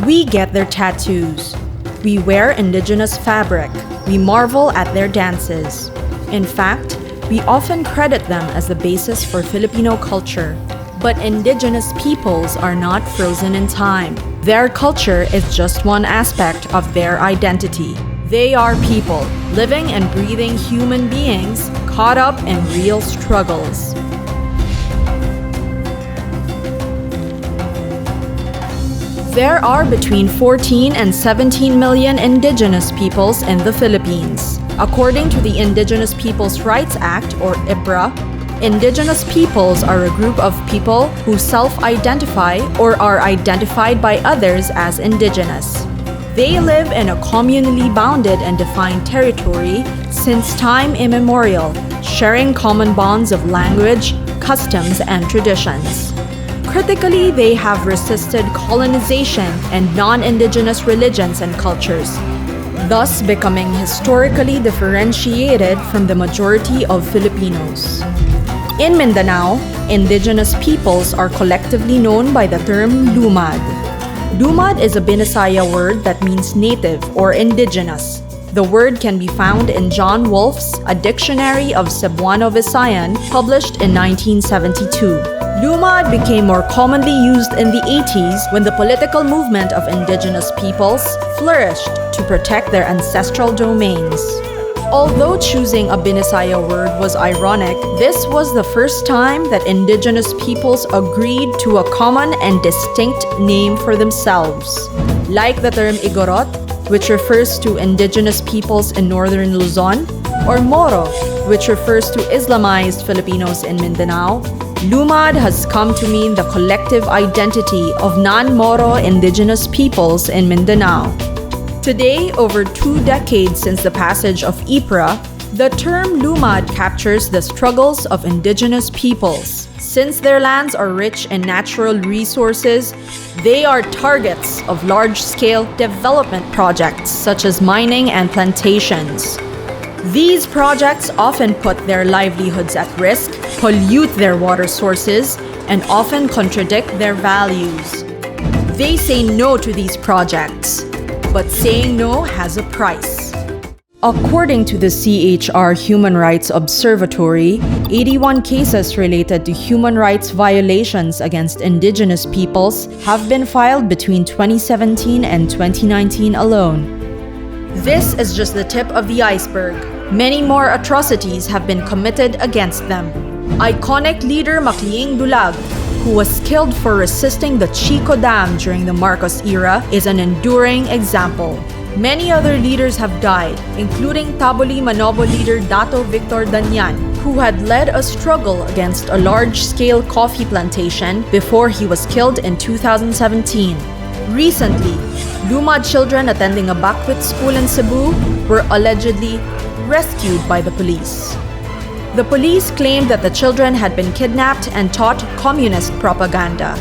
We get their tattoos. We wear indigenous fabric. We marvel at their dances. In fact, we often credit them as the basis for Filipino culture. But indigenous peoples are not frozen in time. Their culture is just one aspect of their identity. They are people, living and breathing human beings, caught up in real struggles. There are between 14 and 17 million indigenous peoples in the Philippines. According to the Indigenous Peoples' Rights Act, or IPRA, indigenous peoples are a group of people who self-identify or are identified by others as indigenous. They live in a communally bounded and defined territory since time immemorial, sharing common bonds of language, customs, and traditions. Critically, they have resisted colonization and non-indigenous religions and cultures, thus becoming historically differentiated from the majority of Filipinos. In Mindanao, indigenous peoples are collectively known by the term Lumad. Lumad is a Binisaya word that means native or indigenous. The word can be found in John Wolfe's A Dictionary of Cebuano Visayan, published in 1972. Lumad became more commonly used in the 80s when the political movement of indigenous peoples flourished to protect their ancestral domains. Although choosing a Binisaya word was ironic, this was the first time that indigenous peoples agreed to a common and distinct name for themselves. Like the term Igorot, which refers to indigenous peoples in northern Luzon, or Moro, which refers to Islamized Filipinos in Mindanao, Lumad has come to mean the collective identity of non-Moro indigenous peoples in Mindanao. Today, over 2 decades since the passage of IPRA, the term Lumad captures the struggles of indigenous peoples. Since their lands are rich in natural resources, they are targets of large-scale development projects such as mining and plantations. These projects often put their livelihoods at risk, pollute their water sources, and often contradict their values. They say no to these projects, but saying no has a price. According to the CHR Human Rights Observatory, 81 cases related to human rights violations against indigenous peoples have been filed between 2017 and 2019 alone. This is just the tip of the iceberg. Many more atrocities have been committed against them. Iconic leader Macliing Dulag, who was killed for resisting the Chico Dam during the Marcos era, is an enduring example. Many other leaders have died, including Taboli Manobo leader Dato Victor Danyan, who had led a struggle against a large-scale coffee plantation before he was killed in 2017. Recently, Lumad children attending a Bakwit school in Cebu were allegedly rescued by the police. The police claimed that the children had been kidnapped and taught communist propaganda.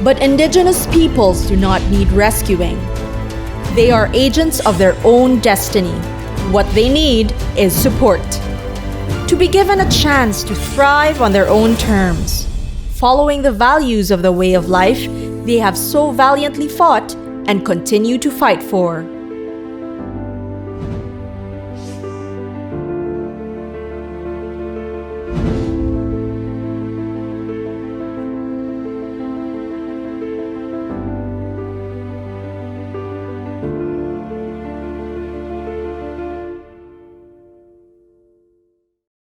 But indigenous peoples do not need rescuing. They are agents of their own destiny. What they need is support. To be given a chance to thrive on their own terms, following the values of the way of life they have so valiantly fought and continue to fight for.